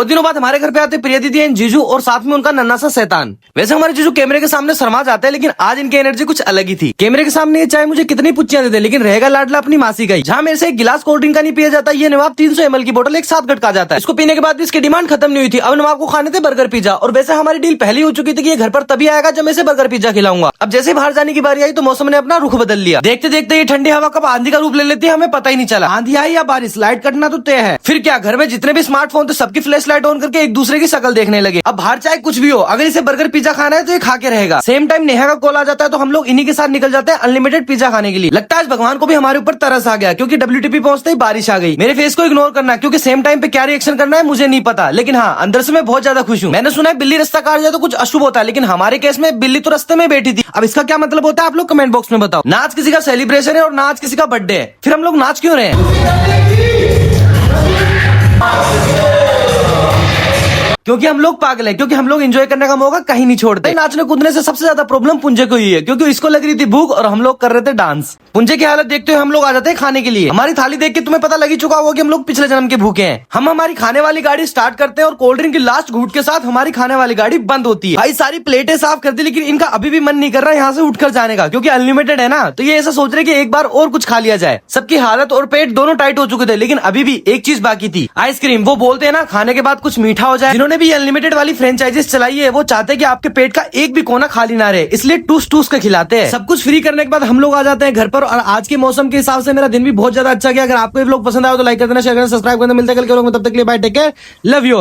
कुछ दिनों बाद हमारे घर पे आते प्रिया दीदी एंड जीजू और साथ में उनका नन्हा सा शैतान। वैसे हमारे जीजू कैमरे के सामने शर्मा जाते हैं, लेकिन आज इनकी एनर्जी कुछ अलग ही थी। कैमरे के सामने ये चाहे मुझे कितनी पुच्चियां दे दे, लेकिन रहेगा लाडला अपनी मासी का ही। जहाँ मेरे से एक गिलास कोल्ड ड्रिंक का नहीं पिया जाता, ये नवाब 300 ml की बोतल एक साथ गटका जाता है। इसको पीने के बाद भी इसकी डिमांड खत्म नहीं हुई थी। अब नवाब को खाने थे बर्गर पिज्जा, और वैसे हमारी डील पहले हो चुकी थी कि ये घर पर तभी आएगा जब मैं इसे बर्गर पिज्जा खिलाऊंगा। अब जैसे बाहर जाने की बारी आई तो मौसम ने अपना रुख बदल लिया। देखते देखते ये ठंडी हवा कब आंधी का रूप ले लेती है हमें पता ही नहीं चला। आंधी आई या बारिश, लाइट कटना तो तय है। फिर क्या, घर में जितने भी स्मार्टफोन थे सबकी फ्लैश लाइट ऑन करके एक दूसरे की शक्ल देखने लगे। अब बाहर चाहे कुछ भी हो, अगर इसे बर्गर पिज्जा खाना है तो ये खा के रहेगा। सेम टाइम नेहा का कॉल आ जाता है तो हम लोग इन्हीं के साथ निकल जाते हैं अनलिमिटेड पिज्जा खाने के लिए। लगता है आज भगवान को भी हमारे ऊपर तरस आ गया, क्योंकि WTP पहुंचते ही बारिश आ गई। मेरे फेस को इग्नोर करना, क्योंकि सेम टाइम पे क्या रिएक्शन करना है मुझे नहीं पता, लेकिन हाँ अंदर से मैं बहुत ज्यादा खुश हूँ। मैंने सुना है बिल्ली रास्ता काट जाए तो कुछ अशुभ होता है, लेकिन हमारे केस में बिल्ली तो रास्ते में बैठी थी। अब इसका क्या मतलब होता है आप लोग कमेंट बॉक्स में बताओ। ना आज किसी का सेलिब्रेशन है और ना आज किसी का बर्थडे है, फिर हम लोग नाच क्यों रहे हैं? क्योंकि हम लोग पागल हैं, क्योंकि हम लोग एंजॉय करने का मौका कहीं नहीं छोड़ते। नाचने कूदने से सबसे ज्यादा प्रॉब्लम पुंजे को ही है, क्योंकि इसको लग रही थी भूख और हम लोग कर रहे थे डांस। पुंजे की हालत देखते हुए हम लोग आ जाते हैं खाने के लिए। हमारी थाली देख के तुम्हें पता लगी चुका होगा कि हम लोग पिछले जन्म के भूखे हैं। हम हमारी खाने वाली गाड़ी स्टार्ट करते हैं और कोल्ड ड्रिंक की लास्ट घूंट के साथ हमारी खाने वाली गाड़ी बंद होती है। भाई सारी प्लेटें साफ कर दी, लेकिन इनका अभी भी मन नहीं कर रहा यहाँ से उठकर जाने का, क्योंकि अनलिमिटेड है ना। तो ये ऐसा सोच रहे कि एक बार और कुछ खा लिया जाए। सबकी हालत और पेट दोनों टाइट हो चुके थे, लेकिन अभी भी एक चीज बाकी थी, आइसक्रीम। वो बोलते हैं ना खाने के बाद कुछ मीठा हो जाए। जिन्होंने भी अनलिमिटेड वाली फ्रेंचाइजीज चलाई है वो चाहते हैं कि आपके पेट का एक भी कोना खाली ना रहे, इसलिए टूस टूस के खिलाते हैं। सब कुछ फ्री करने के बाद हम लोग आ जाते हैं घर पर, और आज के मौसम के हिसाब से मेरा दिन भी बहुत ज्यादा अच्छा गया। अगर आपको ये व्लॉग पसंद आया तो लाइक कर देना, शेयर करना, सब्सक्राइब करना। मिलते हैं कल के व्लॉग में, तब तक के लिए bye, take care, love you.